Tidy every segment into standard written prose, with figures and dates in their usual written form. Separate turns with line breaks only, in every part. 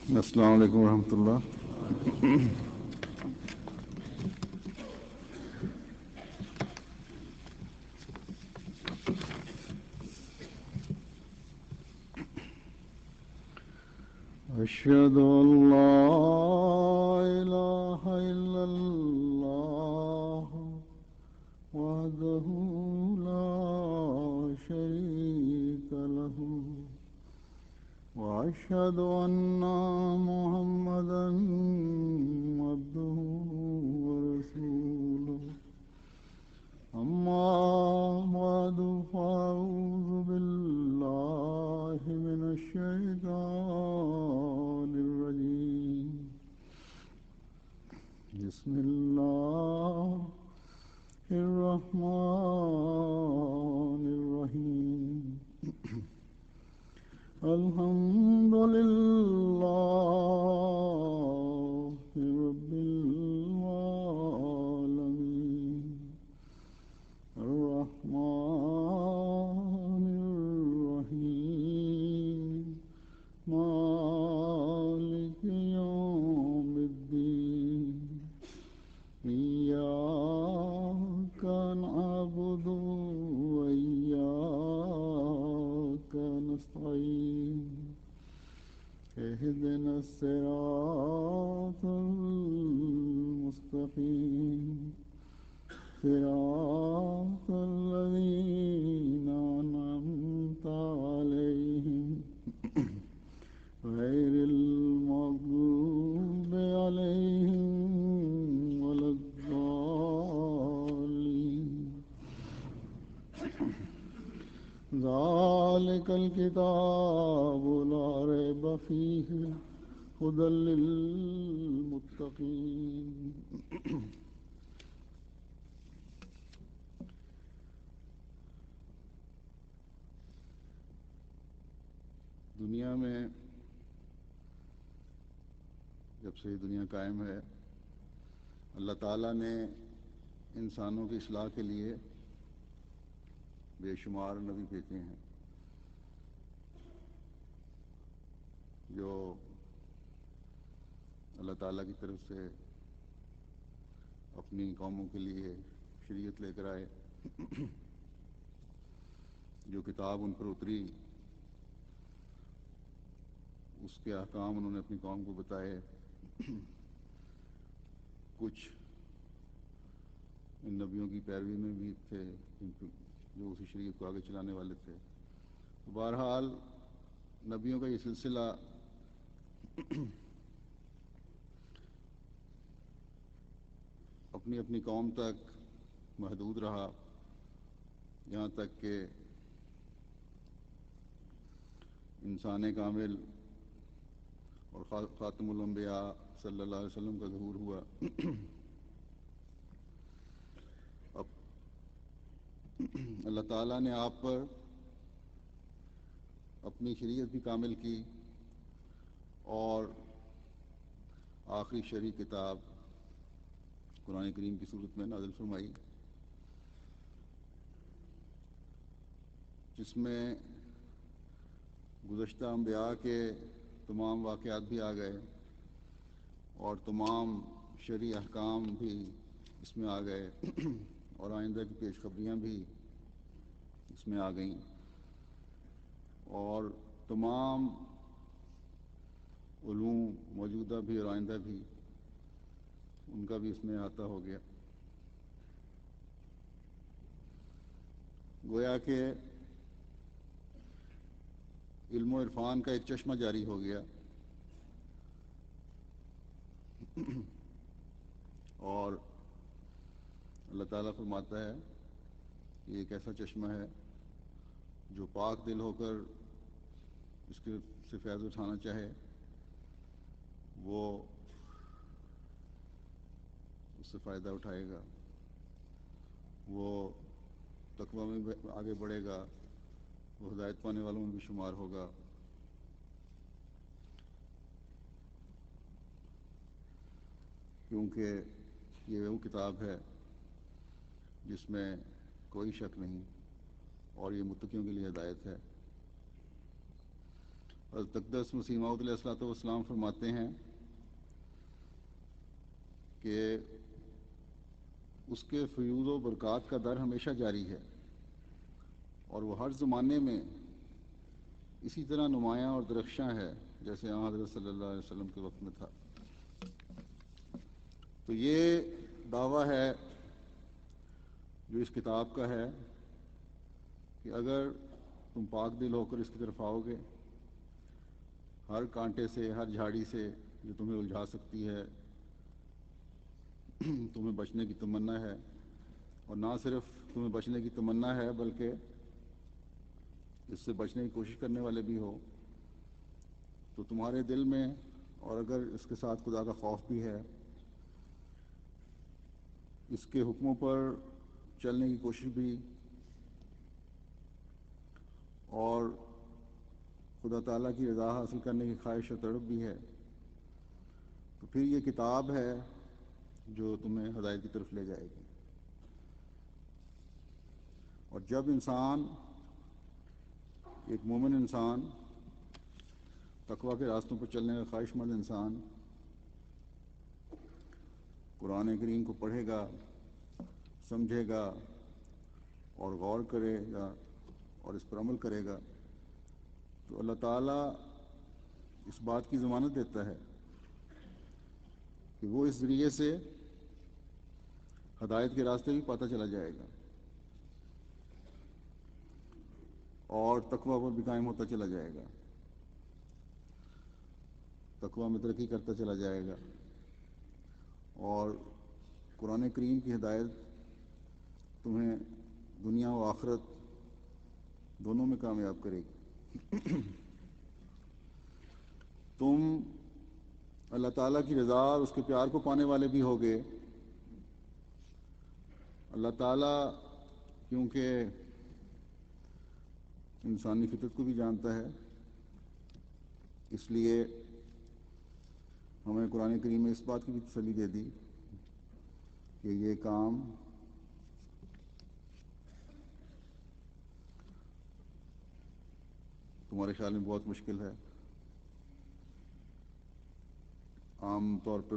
السلام علیکم ورحمۃ اللہ. أشهد أن لا إله إلا الله وحده لا شريك له وأشهد أن محمدا عبده ورسوله. أما بعد فأعوذ بالله من الشيطان الرجيم. بسم الله الرحمن الرحيم. الحمد لله رب العالمين الرحمن الرحيم مالك يوم الدين. إياك نعبد وإياك نستعين. اهدنا الصراط المستقيم صراط الذين أنعمت عليهم غير المغضوب عليهم ولا الضالين. ذلك الكتاب لا ريب فيه هدى للمتقين. دنیا میں جب سے یہ دنیا قائم ہے، اللہ تعالیٰ نے انسانوں کی اصلاح کے لیے بے شمار نبی بھیجے ہیں جو اللہ تعالیٰ کی طرف سے اپنی قوموں کے لیے شریعت لے کر آئے. جو کتاب ان پر اتری اس کے احکام انہوں نے اپنی قوم کو بتائے. کچھ ان نبیوں کی پیروی میں بھی تھے جو اسی شریعت کو آگے چلانے والے تھے. بہرحال نبیوں کا یہ سلسلہ اپنی اپنی قوم تک محدود رہا، یہاں تک کہ انسان کامل اور خاتم الانبیاء صلی اللہ علیہ وسلم کا ظہور ہوا. اب اللہ تعالیٰ نے آپ پر اپنی شریعت بھی کامل کی اور آخری شرعی کتاب قرآن کریم کی صورت میں نازل فرمائی، جس میں گزشتہ انبیاء کے تمام واقعات بھی آ گئے اور تمام شرعی احکام بھی اس میں آ گئے اور آئندہ کی پیشخبریاں بھی اس میں آ گئیں اور تمام علوم موجودہ بھی اور آئندہ بھی ان کا بھی اس میں احاطہ ہو گیا. گویا کہ علم و عرفان کا ایک چشمہ جاری ہو گیا اور اللہ تعالیٰ فرماتا ہے کہ ایک ایسا چشمہ ہے جو پاک دل ہو کر اس کے سے فیض اٹھانا چاہے وہ اس سے فائدہ اٹھائے گا، وہ تقوی میں آگے بڑھے گا، وہ ہدایت پانے والوں میں بھی شمار ہوگا. کیونکہ یہ وہ کتاب ہے جس میں کوئی شک نہیں اور یہ متقیوں کے لیے ہدایت ہے. حضرت اقدس مسیح موعود علیہ الصلوۃ والسلام فرماتے ہیں کہ اس کے فیوض و برکات کا در ہمیشہ جاری ہے اور وہ ہر زمانے میں اسی طرح نمایاں اور درخشاں ہے جیسے حضرت صلی اللہ علیہ وسلم کے وقت میں تھا۔ تو یہ دعویٰ ہے جو اس کتاب کا ہے کہ اگر تم پاک دل ہو کر اس کی طرف آؤ گے، ہر کانٹے سے، ہر جھاڑی سے جو تمہیں الجھا سکتی ہے، تمہیں بچنے کی تمنا ہے، اور نہ صرف تمہیں بچنے کی تمنا ہے بلکہ اس سے بچنے کی کوشش کرنے والے بھی ہو، تو تمہارے دل میں، اور اگر اس کے ساتھ خدا کا خوف بھی ہے، اس کے حکموں پر چلنے کی کوشش بھی، اور خدا تعالیٰ کی رضا حاصل کرنے کی خواہش و تڑپ بھی ہے، تو پھر یہ کتاب ہے جو تمہیں ہدایت کی طرف لے جائے گی۔ اور جب انسان، ایک مومن انسان، تقویٰ کے راستوں پر چلنے کا خواہش مند انسان قرآن کریم کو پڑھے گا، سمجھے گا اور غور کرے گا اور اس پر عمل کرے گا، تو اللہ تعالیٰ اس بات کی ضمانت دیتا ہے کہ وہ اس ذریعے سے ہدایت کے راستے بھی پاتا چلا جائے گا اور تقویٰ پر بھی قائم ہوتا چلا جائے گا، تقویٰ میں ترقی کرتا چلا جائے گا، اور قرآن کریم کی ہدایت تمہیں دنیا و آخرت دونوں میں کامیاب کرے گی۔ تم اللہ تعالیٰ کی رضا اور اس کے پیار کو پانے والے بھی ہوگے۔ اللہ تعالیٰ کیونکہ انسانی فطرت کو بھی جانتا ہے، اس لیے ہمیں قرآن کریم میں اس بات کی بھی تسلی دے دی کہ یہ کام تمہارے خیال میں بہت مشکل ہے، عام طور پر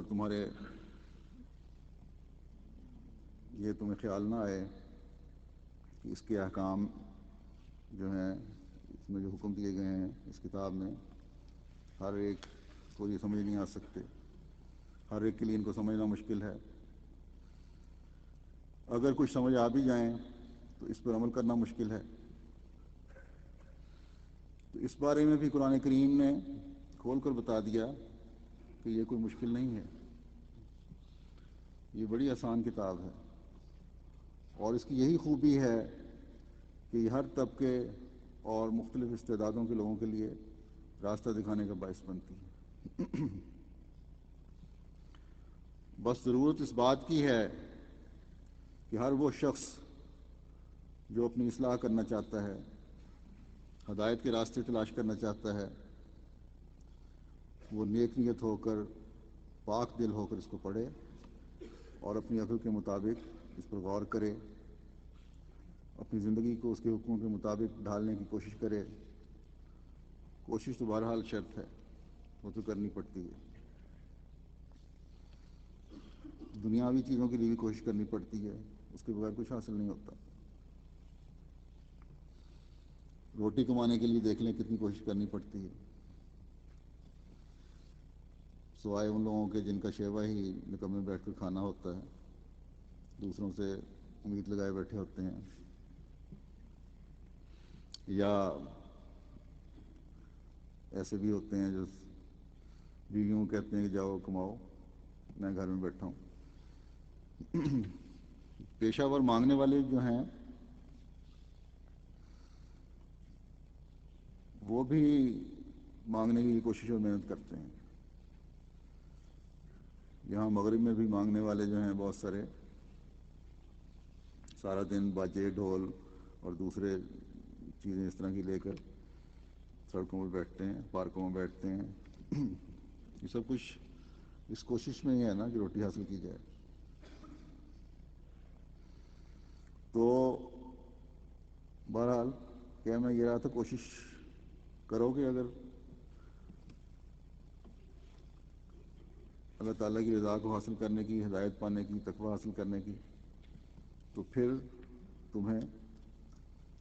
یہ تمہیں خیال نہ آئے کہ اس کے احکام جو ہیں، اس میں جو حکم دیے گئے ہیں اس کتاب میں، ہر ایک کو یہ سمجھ نہیں آ سکتے، ہر ایک کے لیے ان کو سمجھنا مشکل ہے۔ اگر کچھ سمجھ آ بھی جائیں تو اس پر عمل کرنا مشکل ہے۔ تو اس بارے میں بھی قرآن کریم نے کھول کر بتا دیا کہ یہ کوئی مشکل نہیں ہے، یہ بڑی آسان کتاب ہے، اور اس کی یہی خوبی ہے کہ یہ ہر طبقے اور مختلف استعدادوں کے لوگوں کے لیے راستہ دکھانے کا باعث بنتی ہے۔ بس ضرورت اس بات کی ہے کہ ہر وہ شخص جو اپنی اصلاح کرنا چاہتا ہے، ہدایت کے راستے تلاش کرنا چاہتا ہے، وہ نیک نیت ہو کر، پاک دل ہو کر اس کو پڑھے اور اپنی عقل کے مطابق اس پر غور کرے، اپنی زندگی کو اس کے حکموں کے مطابق ڈھالنے کی کوشش کرے۔ کوشش تو بہرحال شرط ہے، وہ تو کرنی پڑتی ہے، دنیاوی چیزوں کے لیے بھی کوشش کرنی پڑتی ہے، اس کے بغیر کچھ حاصل نہیں ہوتا۔ روٹی کمانے کے لیے دیکھ لیں کتنی کوشش کرنی پڑتی ہے، سوائے ان لوگوں کے جن کا شیوا ہی نکمے بیٹھ کر کھانا ہوتا ہے، دوسروں سے امید لگائے بیٹھے ہوتے ہیں، یا ایسے بھی ہوتے ہیں جو بیویوں کو کہتے ہیں کہ جاؤ کماؤ، میں گھر میں بیٹھا ہوں۔ پیشہ ور مانگنے والے جو ہیں وہ بھی مانگنے کی کوشش اور محنت کرتے ہیں۔ یہاں مغرب میں بھی مانگنے والے جو ہیں بہت سارے، سارا دن باجے ڈھول اور دوسرے چیزیں اس طرح کی لے کر سڑکوں پر بیٹھتے ہیں، پارکوں میں بیٹھتے ہیں۔ یہ سب کچھ اس کوشش میں ہی ہے نا کہ روٹی حاصل کی جائے۔ تو بہرحال کیا میں یہ رہا تھا، کوشش کرو گے اگر اللہ تعالیٰ کی رضا کو حاصل کرنے کی، ہدایت پانے کی، تقویٰ حاصل کرنے کی، تو پھر تمہیں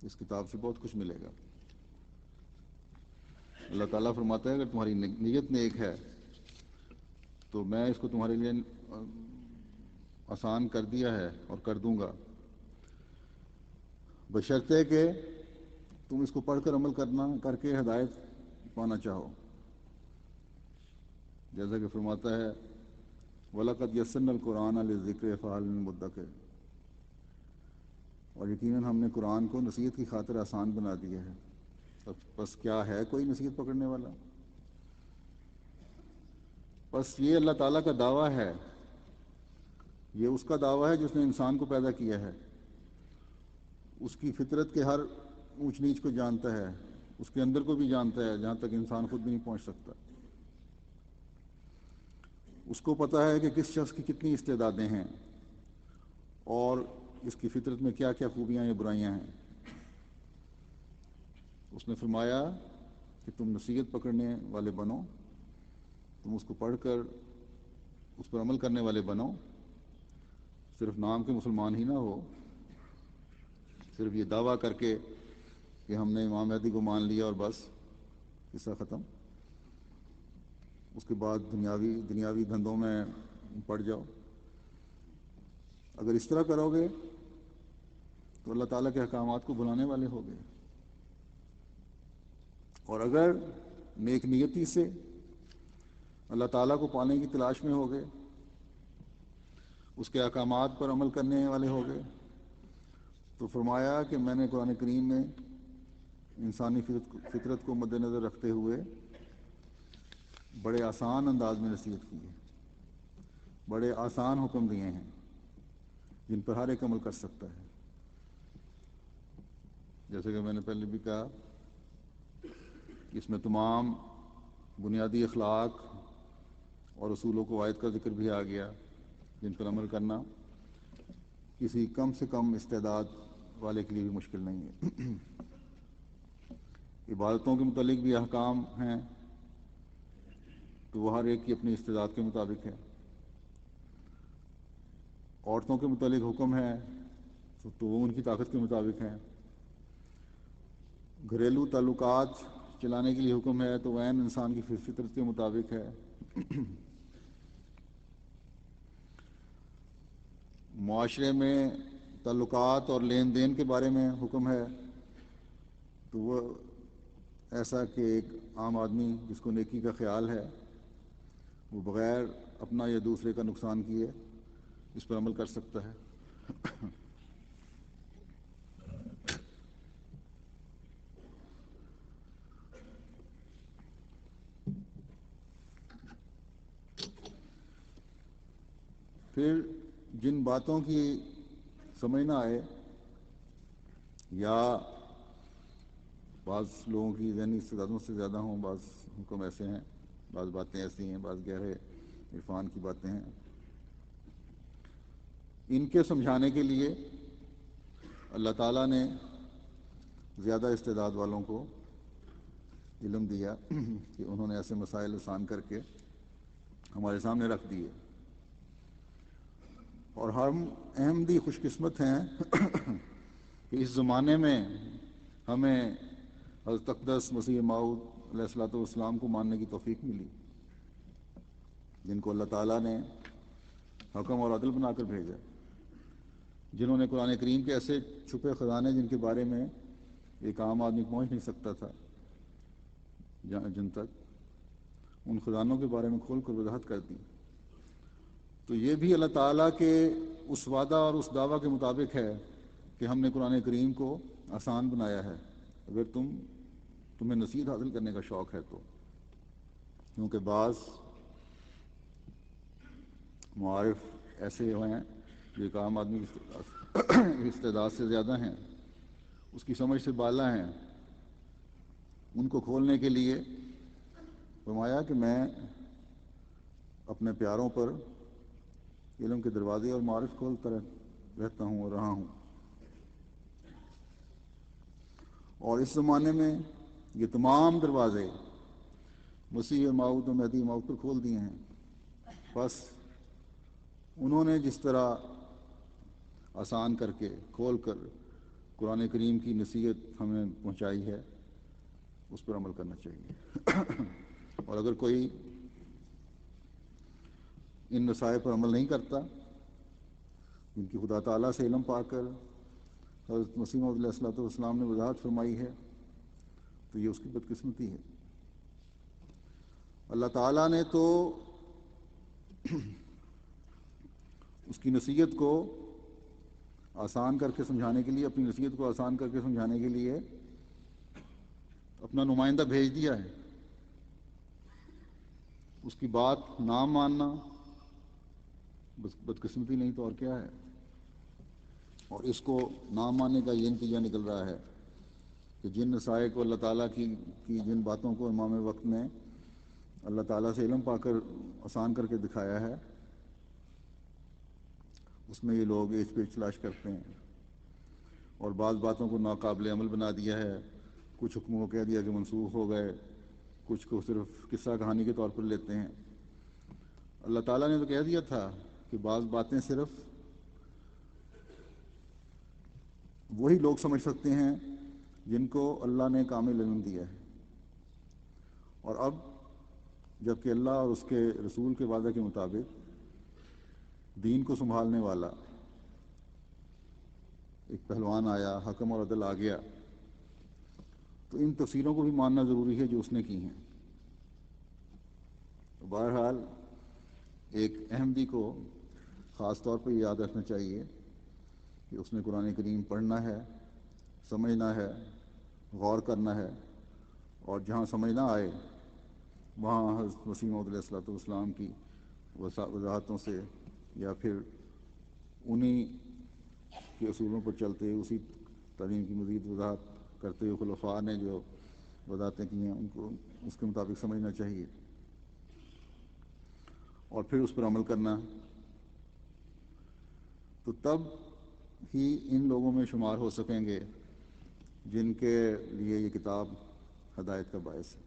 اس کتاب سے بہت کچھ ملے گا۔ اللہ تعالیٰ فرماتا ہے اگر تمہاری نیت نیک ہے تو میں اس کو تمہارے لیے آسان کر دیا ہے اور کر دوں گا، بشرطے کہ تم اس کو پڑھ کر عمل کر کے ہدایت پانا چاہو۔ جیسا کہ فرماتا ہے وَلَقَدْ يَسَّرْنَا الْقُرْآنَ لِلذِّكْرِ فَهَلْ مِن مُدَّكِرٍ، اور یقیناً ہم نے قرآن کو نصیحت کی خاطر آسان بنا دیا ہے، بس کیا ہے کوئی نصیحت پکڑنے والا؟ بس یہ اللہ تعالیٰ کا دعویٰ ہے، یہ اس کا دعویٰ ہے جس نے انسان کو پیدا کیا ہے، اس کی فطرت کے ہر اونچ نیچ کو جانتا ہے، اس کے اندر کو بھی جانتا ہے جہاں تک انسان خود بھی نہیں پہنچ سکتا۔ اس کو پتہ ہے کہ کس شخص کی کتنی استعدادیں ہیں اور اس کی فطرت میں کیا کیا خوبیاں یا برائیاں ہیں۔ اس نے فرمایا کہ تم نصیحت پکڑنے والے بنو، تم اس کو پڑھ کر اس پر عمل کرنے والے بنو، صرف نام کے مسلمان ہی نہ ہو، صرف یہ دعویٰ کر کے کہ ہم نے امام مہدی کو مان لیا اور بس قصہ ختم، اس کے بعد دنیاوی دھندوں میں پڑ جاؤ۔ اگر اس طرح کرو گے تو اللہ تعالیٰ کے احکامات کو بھلانے والے ہو گئے، اور اگر نیک نیتی سے اللہ تعالیٰ کو پانے کی تلاش میں ہو گئے، اس کے احکامات پر عمل کرنے والے ہو گئے، تو فرمایا کہ میں نے قرآن کریم میں انسانی فطرت کو مد نظر رکھتے ہوئے بڑے آسان انداز میں نصیحت کی ہے، بڑے آسان حکم دیے ہیں جن پر ہر ایک عمل کر سکتا ہے۔ جیسے کہ میں نے پہلے بھی کہا، اس میں تمام بنیادی اخلاق اور اصولوں کو عائد کا ذکر بھی آ گیا جن پر عمل کرنا کسی کم سے کم استعداد والے کے لیے بھی مشکل نہیں ہے۔ عبادتوں کے متعلق بھی احکام ہیں تو وہ ہر ایک کی اپنی استعداد کے مطابق ہے۔ عورتوں کے متعلق حکم ہے تو وہ ان کی طاقت کے مطابق ہیں۔ گھریلو تعلقات چلانے کے لیے حکم ہے تو وہ عین انسان کی فطرت کے مطابق ہے۔ معاشرے میں تعلقات اور لین دین کے بارے میں حکم ہے تو وہ ایسا کہ ایک عام آدمی جس کو نیکی کا خیال ہے وہ بغیر اپنا یا دوسرے کا نقصان کیے اس پر عمل کر سکتا ہے۔ پھر جن باتوں کی سمجھ نہ آئے یا بعض لوگوں کی ذہنی استعدادوں سے زیادہ ہوں، بعض حکم ایسے ہیں، بعض باتیں ایسی ہیں، بعض گہرے عرفان کی باتیں ہیں، ان کے سمجھانے کے لیے اللہ تعالیٰ نے زیادہ استعداد والوں کو علم دیا کہ انہوں نے ایسے مسائل آسان کر کے ہمارے سامنے رکھ دیے، اور ہم احمدی خوش قسمت ہیں کہ اس زمانے میں ہمیں حضرت اقدس مسیح موعود علیہ الصلوۃ والسلام کو ماننے کی توفیق ملی، جن کو اللہ تعالیٰ نے حکم اور عدل بنا کر بھیجا، جنہوں نے قرآن کریم کے ایسے چھپے خزانے جن کے بارے میں ایک عام آدمی پہنچ نہیں سکتا تھا جن تک، ان خزانوں کے بارے میں کھول کر وضاحت کر دی۔ تو یہ بھی اللہ تعالیٰ کے اس وعدہ اور اس دعویٰ کے مطابق ہے کہ ہم نے قرآن کریم کو آسان بنایا ہے اگر تمہیں نصیحت حاصل کرنے کا شوق ہے تو، کیونکہ بعض معارف ایسے ہیں جو ایک عام آدمی کی استعداد سے زیادہ ہیں، اس کی سمجھ سے بالا ہیں، ان کو کھولنے کے لیے فرمایا کہ میں اپنے پیاروں پر علم کے دروازے اور معارف کھولتا رہتا ہوں اور رہا ہوں، اور اس زمانے میں یہ تمام دروازے مسیح موعود و مہدی موعود پر کھول دیے ہیں۔ بس انہوں نے جس طرح آسان کر کے کھول کر قرآن کریم کی نصیحت ہمیں پہنچائی ہے اس پر عمل کرنا چاہیے اور اگر کوئی ان نصائح پر عمل نہیں کرتا جن کی خدا تعالیٰ سے علم پا کر حضرت مسیح موعود علیہ الصلوۃ والسلام نے وضاحت فرمائی ہے تو یہ اس کی بدقسمتی ہے۔ اللہ تعالیٰ نے تو اس کی نصیحت کو آسان کر کے سمجھانے کے لیے، اپنی نصیحت کو آسان کر کے سمجھانے کے لیے اپنا نمائندہ بھیج دیا ہے۔ اس کی بات نہ ماننا بدقسمتی نہیں تو اور کیا ہے؟ اور اس کو نہ ماننے کا یہ نتیجہ نکل رہا ہے کہ جن نصائح کو اللہ تعالیٰ کی جن باتوں کو امام وقت نے اللہ تعالیٰ سے علم پا کر آسان کر کے دکھایا ہے اس میں یہ لوگ ایچ پیچ تلاش کرتے ہیں اور بعض باتوں کو ناقابل عمل بنا دیا ہے، کچھ حکموں کو کہہ دیا کہ منسوخ ہو گئے، کچھ کو صرف قصہ کہانی کے طور پر لیتے ہیں۔ اللہ تعالیٰ نے تو کہہ دیا تھا کہ بعض باتیں صرف وہی لوگ سمجھ سکتے ہیں جن کو اللہ نے کامل علم دیا ہے، اور اب جب کہ اللہ اور اس کے رسول کے وعدے کے مطابق دین کو سنبھالنے والا ایک پہلوان آیا، حکم اور عدل آ گیا، تو ان تفسیروں کو بھی ماننا ضروری ہے جو اس نے کی ہیں۔ بہرحال ایک احمدی کو خاص طور پر یاد رکھنا چاہیے کہ اس نے قرآن کریم پڑھنا ہے، سمجھنا ہے، غور کرنا ہے، اور جہاں سمجھ نہ آئے وہاں حضرت مسیح موعود علیہ الصلوۃ والسلام کی وضاحتوں سے یا پھر انہی کے اصولوں پر چلتے اسی تعلیم کی مزید وضاحت کرتے ہوئے خلفاء نے جو وضاحتیں کی ہیں ان کو اس کے مطابق سمجھنا چاہیے اور پھر اس پر عمل کرنا، تو تب ہی ان لوگوں میں شمار ہو سکیں گے جن کے لیے یہ کتاب ہدایت کا باعث ہے۔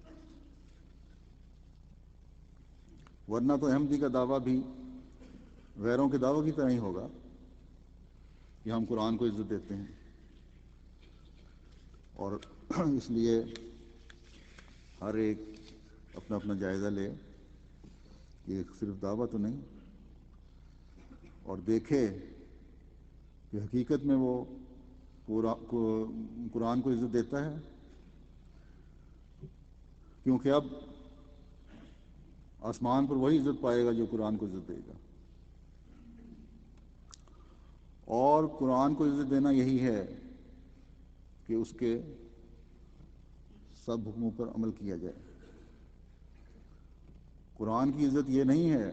ورنہ تو احمدی کا دعویٰ بھی غیروں کے دعووں کی طرح ہی ہوگا کہ ہم قرآن کو عزت دیتے ہیں، اور اس لیے ہر ایک اپنا اپنا جائزہ لے کہ صرف دعویٰ تو نہیں، اور دیکھے کہ حقیقت میں وہ قرآن کو عزت دیتا ہے، کیونکہ اب آسمان پر وہی عزت پائے گا جو قرآن کو عزت دے گا، اور قرآن کو عزت دینا یہی ہے کہ اس کے سب حکموں پر عمل کیا جائے۔ قرآن کی عزت یہ نہیں ہے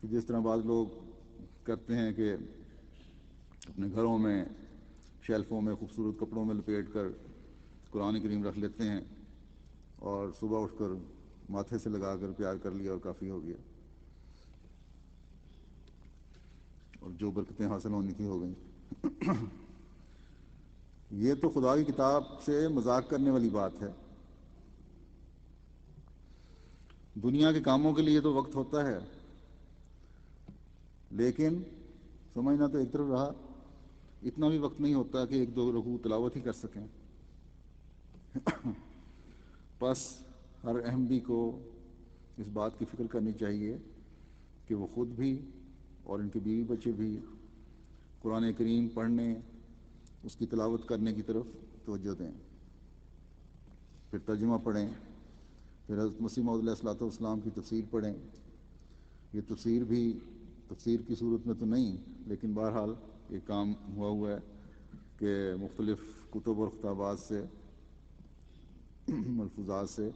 کہ جس طرح بعض لوگ کرتے ہیں کہ اپنے گھروں میں شیلفوں میں خوبصورت کپڑوں میں لپیٹ کر قرآن کریم رکھ لیتے ہیں اور صبح اٹھ کر ماتھے سے لگا کر پیار کر لیا اور کافی ہو گیا، اور جو برکتیں حاصل ہونے کی ہو گئیں۔ یہ تو خدا کی کتاب سے مذاق کرنے والی بات ہے۔ دنیا کے کاموں کے لیے تو وقت ہوتا ہے، لیکن سمجھنا تو ایک طرف رہا، اتنا بھی وقت نہیں ہوتا کہ ایک دو رکوع تلاوت ہی کر سکیں۔ بس ہر احمدی کو اس بات کی فکر کرنی چاہیے کہ وہ خود بھی اور ان کے بیوی بچے بھی قرآن کریم پڑھنے، اس کی تلاوت کرنے کی طرف توجہ دیں، پھر ترجمہ پڑھیں، پھر حضرت مسیح موعود علیہ الصلوۃ والسلام کی تفسیر پڑھیں۔ یہ تفسیر بھی تفسیر کی صورت میں تو نہیں، لیکن بہرحال یہ کام ہوا ہے کہ مختلف کتب اور خطابات سے ملفوظات سے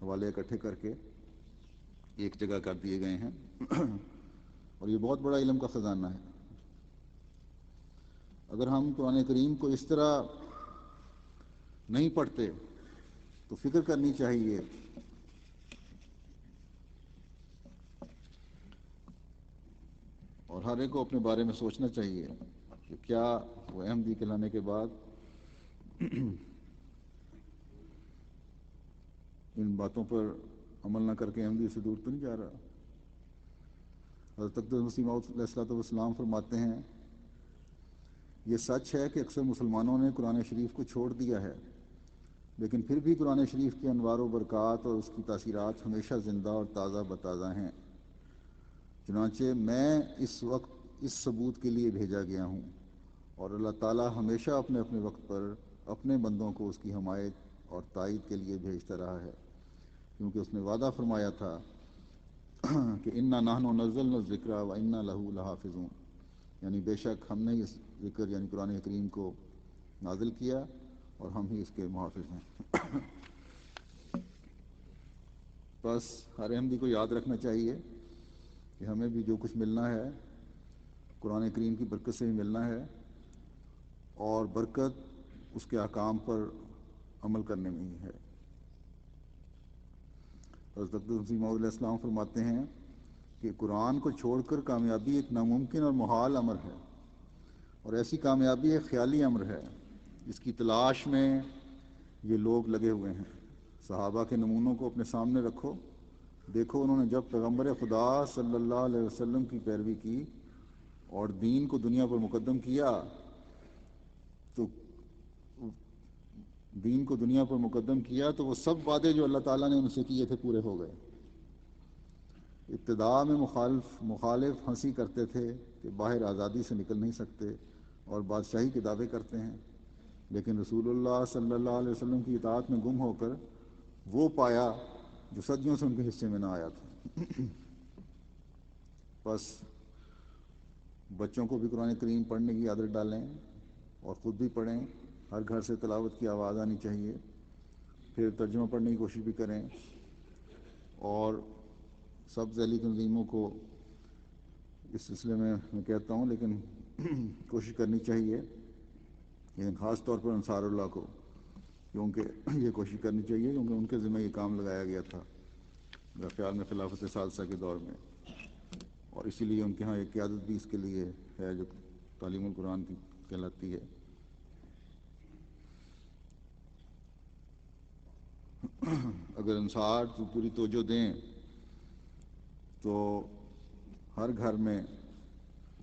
حوالے اکٹھے کر کے ایک جگہ کر دیے گئے ہیں، اور یہ بہت بڑا علم کا خزانہ ہے۔ اگر ہم قرآن کریم کو اس طرح نہیں پڑھتے تو فکر کرنی چاہیے اور ہر ایک کو اپنے بارے میں سوچنا چاہیے کہ کیا وہ احمدی کہلانے کے بعد ان باتوں پر عمل نہ کر کے احمدی سے دور تو نہیں جا رہا۔ حضرت اقدس مسیح موعود علیہ الصلوۃ والسلام فرماتے ہیں یہ سچ ہے کہ اکثر مسلمانوں نے قرآن شریف کو چھوڑ دیا ہے، لیکن پھر بھی قرآن شریف کے انوار و برکات اور اس کی تاثیرات ہمیشہ زندہ اور تازہ بتازہ ہیں۔ چنانچہ میں اس وقت اس ثبوت کے لیے بھیجا گیا ہوں، اور اللہ تعالیٰ ہمیشہ اپنے اپنے وقت پر اپنے بندوں کو اس کی حمایت اور تائید کے لیے بھیجتا رہا ہے، کیونکہ اس نے وعدہ فرمایا تھا کہ انا نحن نزلنا الذکر و انا لہ لحافظون، یعنی بے شک ہم نے اس ذکر یعنی قرآن کریم کو نازل کیا اور ہم ہی اس کے محافظ ہیں۔ بس ہر احمدی کو یاد رکھنا چاہیے کہ ہمیں بھی جو کچھ ملنا ہے قرآن کریم کی برکت سے ہی ملنا ہے، اور برکت اس کے احکام پر عمل کرنے میں ہی ہے۔ حضرت اقدس مسیح موعود علیہ السلام فرماتے ہیں کہ قرآن کو چھوڑ کر کامیابی ایک ناممکن اور محال امر ہے، اور ایسی کامیابی ایک خیالی امر ہے جس کی تلاش میں یہ لوگ لگے ہوئے ہیں۔ صحابہ کے نمونوں کو اپنے سامنے رکھو، دیکھو انہوں نے جب پیغمبر خدا صلی اللہ علیہ وسلم کی پیروی کی اور دین کو دنیا پر مقدم کیا تو وہ سب وعدے جو اللہ تعالیٰ نے ان سے کیے تھے پورے ہو گئے۔ ابتدا میں مخالف ہنسی کرتے تھے کہ باہر آزادی سے نکل نہیں سکتے اور بادشاہی کے دعوے کرتے ہیں، لیکن رسول اللہ صلی اللہ علیہ وسلم کی اطاعت میں گم ہو کر وہ پایا جو صدیوں سے ان کے حصے میں نہ آیا تھا۔ بس بچوں کو بھی قرآن کریم پڑھنے کی عادت ڈالیں اور خود بھی پڑھیں، ہر گھر سے تلاوت کی آواز آنی چاہیے، پھر ترجمہ پڑھنے کی کوشش بھی کریں، اور سب ذیلی تنظیموں کو اس سلسلے میں کہتا ہوں، لیکن کوشش کرنی چاہیے، لیکن خاص طور پر انصار اللہ کو، کیونکہ یہ کوشش کرنی چاہیے کیونکہ ان کے ذمہ یہ کام لگایا گیا تھا میرے خیال میں خلافت ثالثہ کے دور میں، اور اسی لیے ان کے ہاں ایک قیادت بھی اس کے لیے ہے جو تعلیم القرآن کی کہلاتی ہے۔ اگر انصار پوری توجہ دیں تو ہر گھر میں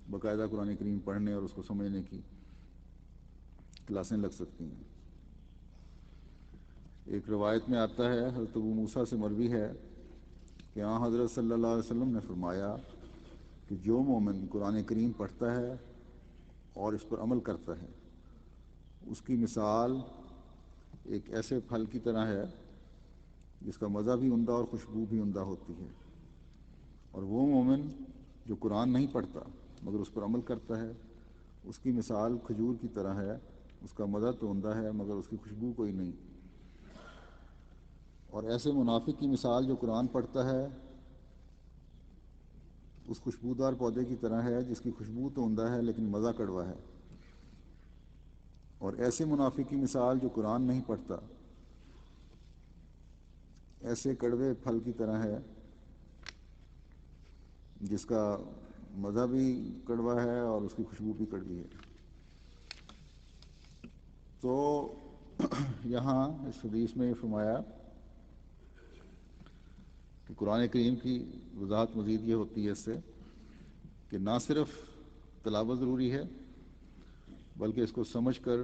باقاعدہ قرآن کریم پڑھنے اور اس کو سمجھنے کی کلاسیں لگ سکتی ہیں۔ ایک روایت میں آتا ہے، حضرت ابو موسیٰ سے مروی ہے کہ حضرت صلی اللہ علیہ وسلم نے فرمایا کہ جو مومن قرآن کریم پڑھتا ہے اور اس پر عمل کرتا ہے اس کی مثال ایک ایسے پھل کی طرح ہے جس کا مزہ بھی عمدہ اور خوشبو بھی عمدہ ہوتی ہے، اور وہ مومن جو قرآن نہیں پڑھتا مگر اس پر عمل کرتا ہے اس کی مثال کھجور کی طرح ہے، اس کا مزہ تو عمدہ ہے مگر اس کی خوشبو کوئی نہیں۔ اور ایسے منافق کی مثال جو قرآن پڑھتا ہے اس خوشبودار پودے کی طرح ہے جس کی خوشبو تو عمدہ ہے لیکن مزہ کڑوا ہے، اور ایسے منافق کی مثال جو قرآن نہیں پڑھتا ایسے کڑوے پھل کی طرح ہے جس کا مزہ بھی کڑوا ہے اور اس کی خوشبو بھی کڑوی ہے۔ تو یہاں اس حدیث میں یہ فرمایا کہ قرآن کریم کی وضاحت مزید یہ ہوتی ہے اس سے کہ نہ صرف تلاوت ضروری ہے بلکہ اس کو سمجھ کر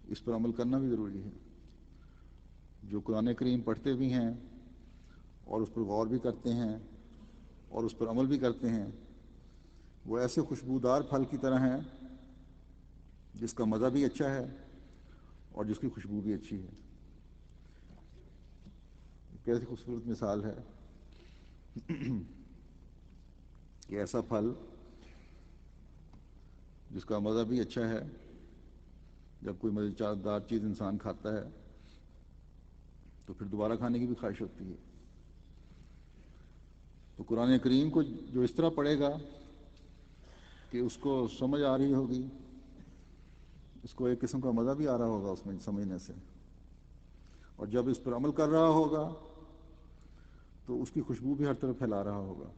اس پر عمل کرنا بھی ضروری ہے۔ جو قرآن کریم پڑھتے بھی ہیں اور اس پر غور بھی کرتے ہیں اور اس پر عمل بھی کرتے ہیں وہ ایسے خوشبودار پھل کی طرح ہیں جس کا مزہ بھی اچھا ہے اور جس کی خوشبو بھی اچھی ہے۔ کیسی خوبصورت مثال ہے کہ ایسا پھل جس کا مزہ بھی اچھا ہے، جب کوئی مزیدار چیز انسان کھاتا ہے تو پھر دوبارہ کھانے کی بھی خواہش ہوتی ہے۔ تو قرآن کریم کو جو اس طرح پڑھے گا کہ اس کو سمجھ آ رہی ہوگی، اس کو ایک قسم کا مزہ بھی آ رہا ہوگا اس میں سمجھنے سے، اور جب اس پر عمل کر رہا ہوگا تو اس کی خوشبو بھی ہر طرف پھیلا رہا ہوگا،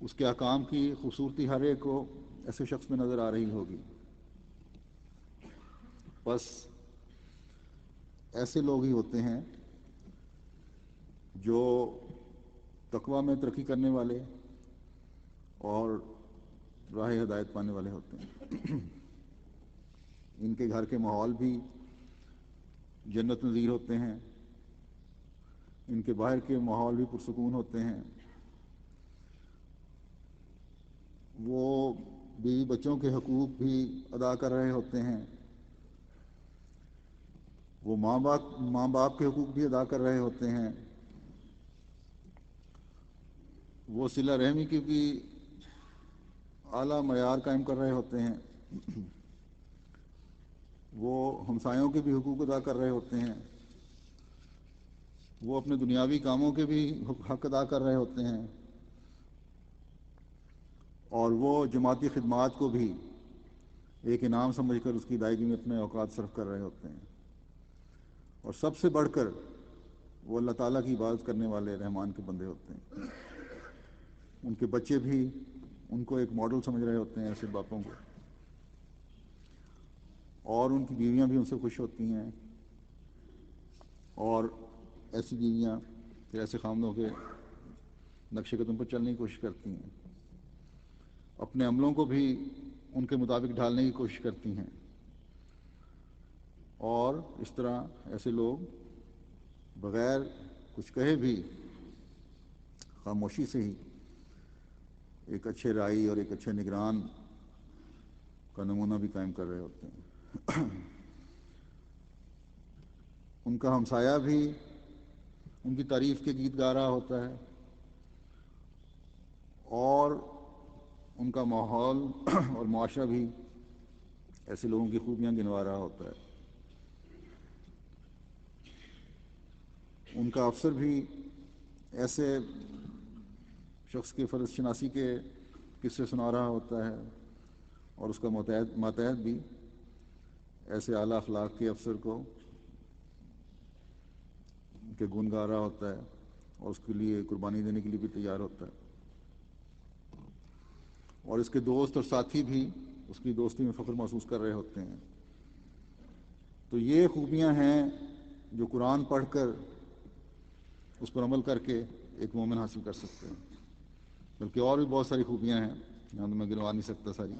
اس کے احکام کی خوبصورتی ہر ایک کو ایسے شخص میں نظر آ رہی ہوگی۔ بس ایسے لوگ ہی ہوتے ہیں جو تقوی میں ترقی کرنے والے اور راہ ہدایت پانے والے ہوتے ہیں۔ ان کے گھر کے ماحول بھی جنت نظیر ہوتے ہیں، ان کے باہر کے ماحول بھی پرسکون ہوتے ہیں، وہ بیوی بچوں کے حقوق بھی ادا کر رہے ہوتے ہیں، وہ ماں باپ کے حقوق بھی ادا کر رہے ہوتے ہیں، وہ صلہ رحمی کی بھی اعلیٰ معیار قائم کر رہے ہوتے ہیں، وہ ہمسایوں کے بھی حقوق ادا کر رہے ہوتے ہیں، وہ اپنے دنیاوی کاموں کے بھی حق ادا کر رہے ہوتے ہیں، اور وہ جماعتی خدمات کو بھی ایک انعام سمجھ کر اس کی ادائیگی میں اپنے اوقات صرف کر رہے ہوتے ہیں، اور سب سے بڑھ کر وہ اللہ تعالیٰ کی عبادت کرنے والے رحمان کے بندے ہوتے ہیں۔ ان کے بچے بھی ان کو ایک ماڈل سمجھ رہے ہوتے ہیں، ایسے باپوں کو، اور ان کی بیویاں بھی ان سے خوش ہوتی ہیں، اور ایسی بیویاں پھر ایسے خامدوں کے نقش قدم پر چلنے کی کوشش کرتی ہیں، اپنے عملوں کو بھی ان کے مطابق ڈھالنے کی کوشش کرتی ہیں، اور اس طرح ایسے لوگ بغیر کچھ کہے بھی خاموشی سے ہی ایک اچھے رائی اور ایک اچھے نگران کا نمونہ بھی قائم کر رہے ہوتے ہیں۔ ان کا ہمسایہ بھی ان کی تعریف کے گیت گا رہا ہوتا ہے، اور ان کا ماحول اور معاشرہ بھی ایسے لوگوں کی خوبیاں گنوا رہا ہوتا ہے۔ ان کا افسر بھی ایسے شخص کے فرض شناسی کے قصے سنا رہا ہوتا ہے، اور اس کا ماتحت بھی ایسے اعلیٰ اخلاق کے افسر کو کے گن گا رہا ہوتا ہے، اور اس کے لیے قربانی دینے کے لیے بھی تیار ہوتا ہے، اور اس کے دوست اور ساتھی بھی اس کی دوستی میں فخر محسوس کر رہے ہوتے ہیں۔ تو یہ خوبیاں ہیں جو قرآن پڑھ کر اس پر عمل کر کے ایک مومن حاصل کر سکتے ہیں، بلکہ اور بھی بہت ساری خوبیاں ہیں، یہاں تو میں گنوا نہیں سکتا ساری۔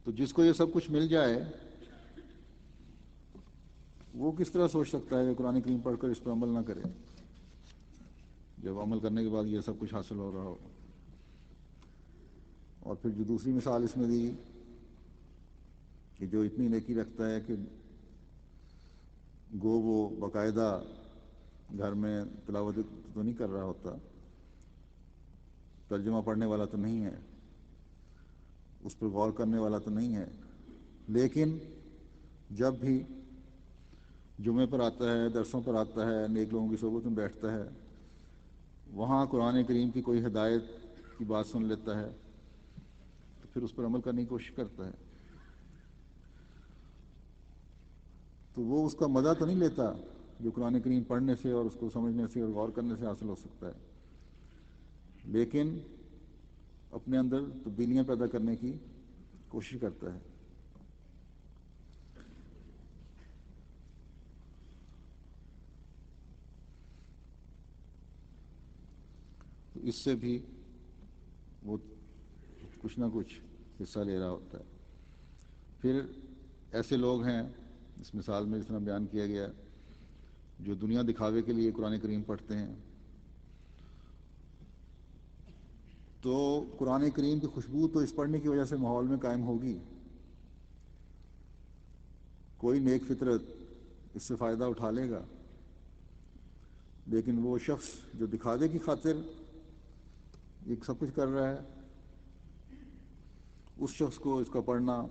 تو جس کو یہ سب کچھ مل جائے وہ کس طرح سوچ سکتا ہے کہ قرآن کریم پڑھ کر اس پر عمل نہ کرے، جب عمل کرنے کے بعد یہ سب کچھ حاصل ہو رہا ہو۔ اور پھر جو دوسری مثال اس میں دی کہ جو اتنی نیکی رکھتا ہے کہ گو وہ باقاعدہ گھر میں تلاوت تو نہیں کر رہا ہوتا، ترجمہ پڑھنے والا تو نہیں ہے، اس پر غور کرنے والا تو نہیں ہے، لیکن جب بھی جمعے پر آتا ہے، درسوں پر آتا ہے، نیک لوگوں کی صحبت میں بیٹھتا ہے، وہاں قرآن کریم کی کوئی ہدایت کی بات سن لیتا ہے تو پھر اس پر عمل کرنے کی کوشش کرتا ہے، تو وہ اس کا مزہ تو نہیں لیتا جو قرآن کریم پڑھنے سے اور اس کو سمجھنے سے اور غور کرنے سے حاصل ہو سکتا ہے، لیکن اپنے اندر تبدیلیاں پیدا کرنے کی کوشش کرتا ہے۔ تو اس سے بھی وہ کچھ نہ کچھ حصہ لے رہا ہوتا ہے۔ پھر ایسے لوگ ہیں اس مثال میں جس طرح بیان کیا گیا جو دنیا دکھاوے کے لیے قرآن کریم پڑھتے ہیں، تو قرآن کریم کی خوشبو تو اس پڑھنے کی وجہ سے ماحول میں قائم ہوگی، کوئی نیک فطرت اس سے فائدہ اٹھا لے گا، لیکن وہ شخص جو دکھاوے کی خاطر یہ سب کچھ کر رہا ہے، اس شخص کو اس کا پڑھنا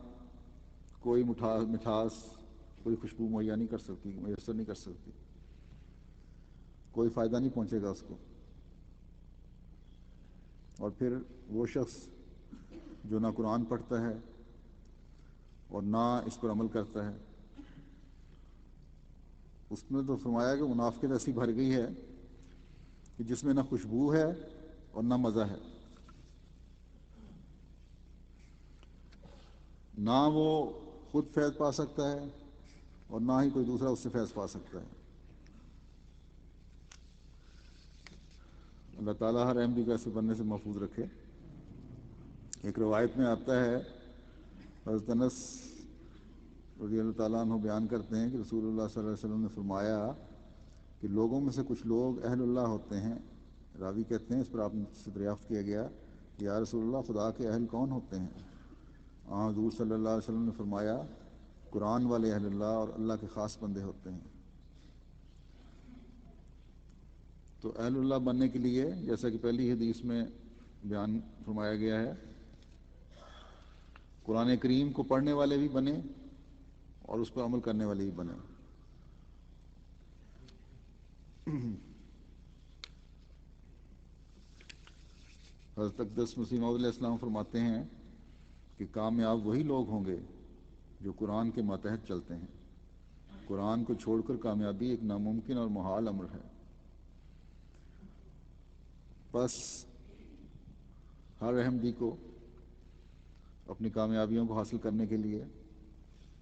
کوئی مٹھاس، کوئی خوشبو مہیا نہیں کر سکتی، میسر نہیں کر سکتی، کوئی فائدہ نہیں پہنچے گا اس کو۔ اور پھر وہ شخص جو نہ قرآن پڑھتا ہے اور نہ اس پر عمل کرتا ہے، اس میں تو فرمایا کہ منافقت ایسی بھر گئی ہے کہ جس میں نہ خوشبو ہے اور نہ مزہ ہے، نہ وہ خود فیض پا سکتا ہے اور نہ ہی کوئی دوسرا اس سے فیض پا سکتا ہے۔ اللہ تعالیٰ ہر احمدی کو ایسے بننے سے محفوظ رکھے۔ ایک روایت میں آتا ہے، حضرت انس رضی اللہ تعالیٰ عنہ بیان کرتے ہیں کہ رسول اللہ صلی اللہ علیہ وسلم نے فرمایا کہ لوگوں میں سے کچھ لوگ اہل اللہ ہوتے ہیں۔ راوی کہتے ہیں اس پر آپ سے دریافت کیا گیا کہ یا رسول اللہ خدا کے اہل کون ہوتے ہیں؟ حضور صلی اللہ علیہ وسلم نے فرمایا قرآن والے اہل اللہ اور اللہ کے خاص بندے ہوتے ہیں۔ تو اہل اللہ بننے کے لیے جیسا کہ پہلی حدیث میں بیان فرمایا گیا ہے، قرآن کریم کو پڑھنے والے بھی بنے اور اس پر عمل کرنے والے بھی بنے۔ حضرت اقدس مسیح موعود علیہ السلام فرماتے ہیں کہ کامیاب وہی لوگ ہوں گے جو قرآن کے ماتحت چلتے ہیں۔ قرآن کو چھوڑ کر کامیابی ایک ناممکن اور محال امر ہے۔ بس ہر احمدی کو اپنی کامیابیوں کو حاصل کرنے کے لیے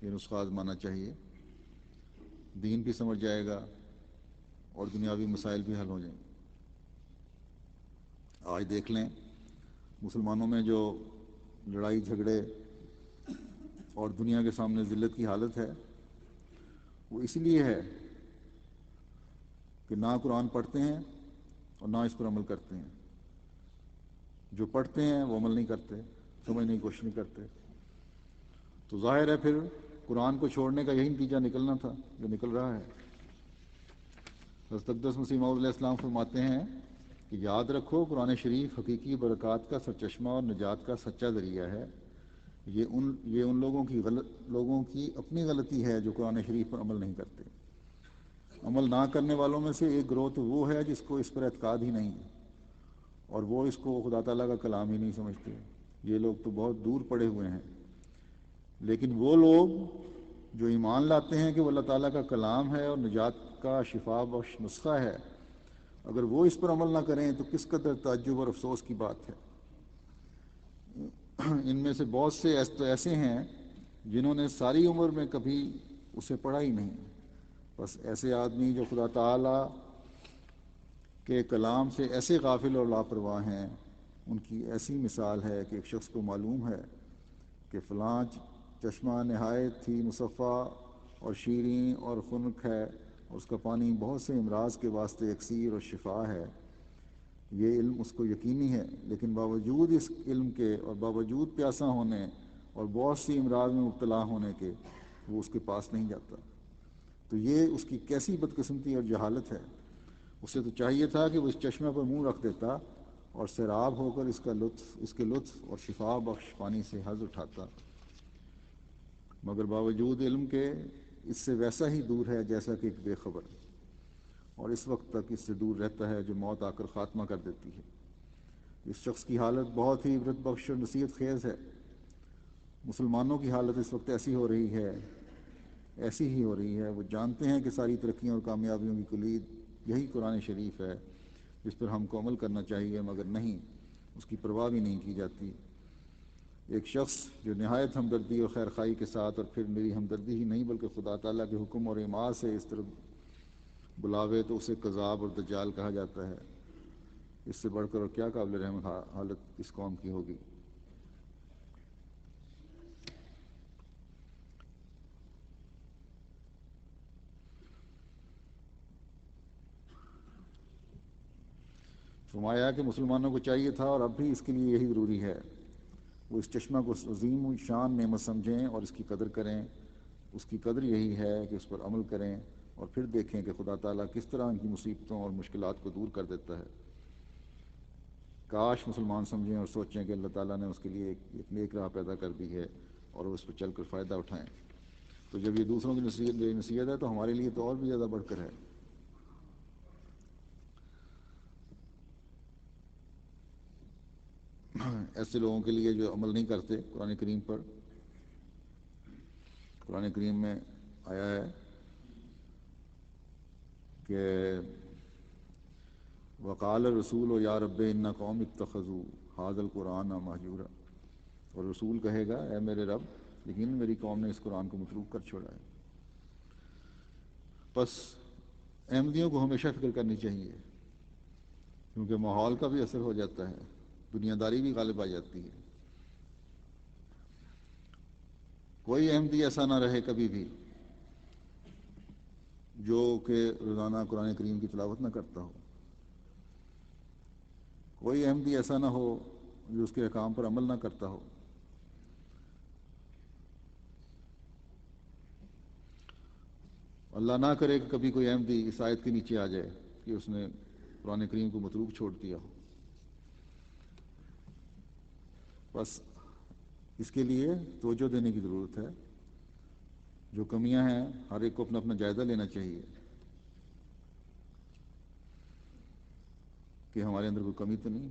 یہ نسخہ آزمانا چاہیے۔ دین بھی سمجھ جائے گا اور دنیاوی مسائل بھی حل ہو جائیں۔ آج دیکھ لیں مسلمانوں میں جو لڑائی جھگڑے اور دنیا کے سامنے ذلت کی حالت ہے، وہ اس لیے ہے کہ نہ قرآن پڑھتے ہیں اور نہ اس پر عمل کرتے ہیں۔ جو پڑھتے ہیں وہ عمل نہیں کرتے، سمجھنے کی کوشش نہیں کرتے۔ تو ظاہر ہے پھر قرآن کو چھوڑنے کا یہی نتیجہ نکلنا تھا جو نکل رہا ہے۔ حضرت اقدس مسیح موعود علیہ السلام فرماتے ہیں کہ یاد رکھو قرآن شریف حقیقی برکات کا سرچشمہ اور نجات کا سچا ذریعہ ہے۔ یہ ان لوگوں کی اپنی غلطی ہے جو قرآن شریف پر عمل نہیں کرتے۔ عمل نہ کرنے والوں میں سے ایک گروہ تو وہ ہے جس کو اس پر اعتقاد ہی نہیں ہے اور وہ اس کو خدا تعالیٰ کا کلام ہی نہیں سمجھتے۔ یہ لوگ تو بہت دور پڑے ہوئے ہیں۔ لیکن وہ لوگ جو ایمان لاتے ہیں کہ وہ اللہ تعالیٰ کا کلام ہے اور نجات کا شفا بخش نسخہ ہے، اگر وہ اس پر عمل نہ کریں تو کس قدر تعجب اور افسوس کی بات ہے۔ ان میں سے بہت سے تو ایسے ہیں جنہوں نے ساری عمر میں کبھی اسے پڑھا ہی نہیں۔ بس ایسے آدمی جو خدا تعالیٰ کے کلام سے ایسے غافل اور لاپرواہ ہیں، ان کی ایسی مثال ہے کہ ایک شخص کو معلوم ہے کہ فلاں چشمہ نہایت ہی مصفیٰ اور شیریں اور خنک ہے اور اس کا پانی بہت سے امراض کے واسطے اکسیر اور شفا ہے۔ یہ علم اس کو یقینی ہے، لیکن باوجود اس علم کے اور باوجود پیاسا ہونے اور بہت سی امراض میں مبتلا ہونے کے وہ اس کے پاس نہیں جاتا۔ تو یہ اس کی کیسی بدقسمتی اور جہالت ہے۔ اسے تو چاہیے تھا کہ وہ اس چشمے پر منہ رکھ دیتا اور سیراب ہو کر اس کے لطف اور شفا بخش پانی سے حظ اٹھاتا، مگر باوجود علم کے اس سے ویسا ہی دور ہے جیسا کہ ایک بے خبر، اور اس وقت تک اس سے دور رہتا ہے جو موت آ کر خاتمہ کر دیتی ہے۔ اس شخص کی حالت بہت ہی عبرت بخش اور نصیحت خیز ہے۔ مسلمانوں کی حالت اس وقت ایسی ہی ہو رہی ہے۔ وہ جانتے ہیں کہ ساری ترقیوں اور کامیابیوں کی کلید یہی قرآن شریف ہے جس پر ہم کو عمل کرنا چاہیے، مگر نہیں، اس کی پرواہ بھی نہیں کی جاتی۔ ایک شخص جو نہایت ہمدردی اور خیرخواہی کے ساتھ، اور پھر میری ہمدردی ہی نہیں بلکہ خدا تعالیٰ کے حکم اور اعمال سے اس طرح بلاوے تو اسے کذاب اور دجال کہا جاتا ہے۔ اس سے بڑھ کر اور کیا قابل رحم حالت اس قوم کی ہوگی۔ فرمایا کہ مسلمانوں کو چاہیے تھا اور اب بھی اس کے لیے یہی ضروری ہے، وہ اس چشمہ کو عظیم شان نعمت سمجھیں اور اس کی قدر کریں۔ اس کی قدر یہی ہے کہ اس پر عمل کریں اور پھر دیکھیں کہ خدا تعالیٰ کس طرح ان کی مصیبتوں اور مشکلات کو دور کر دیتا ہے۔ کاش مسلمان سمجھیں اور سوچیں کہ اللہ تعالیٰ نے اس کے لیے ایک نیک راہ پیدا کر دی ہے اور وہ اس پر چل کر فائدہ اٹھائیں۔ تو جب یہ دوسروں کی نصیحت ہے تو ہمارے لیے تو اور بھی زیادہ بڑھ کر ہے۔ ایسے لوگوں کے لیے جو عمل نہیں کرتے قرآن کریم پر، قرآن کریم میں آیا ہے کہ وقال الرسول یا رب ان قوم اتخذوا ھذا القرآن مہجورا، اور رسول کہے گا اے میرے رب لیکن میری قوم نے اس قرآن کو متروک کر چھوڑا ہے۔ بس احمدیوں کو ہمیشہ فکر کرنی چاہیے کیونکہ ماحول کا بھی اثر ہو جاتا ہے، دنیا داری بھی غالب آ جاتی ہے۔ کوئی احمدی ایسا نہ رہے کبھی بھی جو کہ روزانہ قرآن کریم کی تلاوت نہ کرتا ہو، کوئی احمدی ایسا نہ ہو جو اس کے احکام پر عمل نہ کرتا ہو۔ اللہ نہ کرے کہ کبھی کوئی احمدی اس آیت کے نیچے آ جائے کہ اس نے قرآن کریم کو متروک چھوڑ دیا ہو۔ بس اس کے لیے توجہ دینے کی ضرورت ہے، جو کمیاں ہیں ہر ایک کو اپنا اپنا جائزہ لینا چاہیے کہ ہمارے اندر کوئی کمی تو نہیں،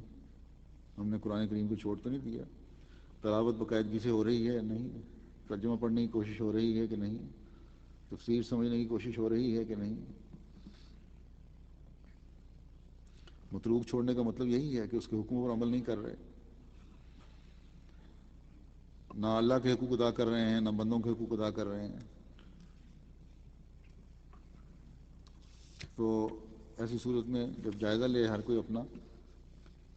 ہم نے قرآن کریم کو چھوڑ تو نہیں دیا، تلاوت باقاعدگی سے ہو رہی ہے نہیں، ترجمہ پڑھنے کی کوشش ہو رہی ہے کہ نہیں، تفسیر سمجھنے کی کوشش ہو رہی ہے کہ نہیں۔ متروک چھوڑنے کا مطلب یہی ہے کہ اس کے حکموں پر عمل نہیں کر رہے، نہ اللہ کے حقوق ادا کر رہے ہیں، نہ بندوں کے حقوق ادا کر رہے ہیں۔ تو ایسی صورت میں جب جائزہ لے ہر کوئی اپنا،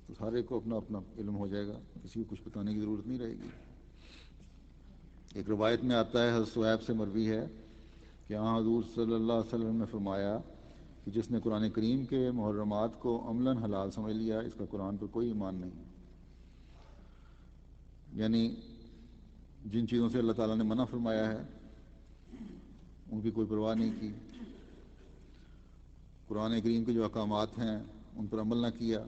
تو ہر ایک کو اپنا اپنا علم ہو جائے گا، کسی کو کچھ بتانے کی ضرورت نہیں رہے گی۔ ایک روایت میں آتا ہے، حضرت صہیب سے مروی ہے کہ حضور صلی اللہ علیہ وسلم نے فرمایا کہ جس نے قرآن کریم کے محرمات کو عملاً حلال سمجھ لیا، اس کا قرآن پر کوئی ایمان نہیں۔ یعنی جن چیزوں سے اللہ تعالیٰ نے منع فرمایا ہے ان کی کوئی پرواہ نہیں کی، قرآن کریم کے جو احکامات ہیں ان پر عمل نہ کیا،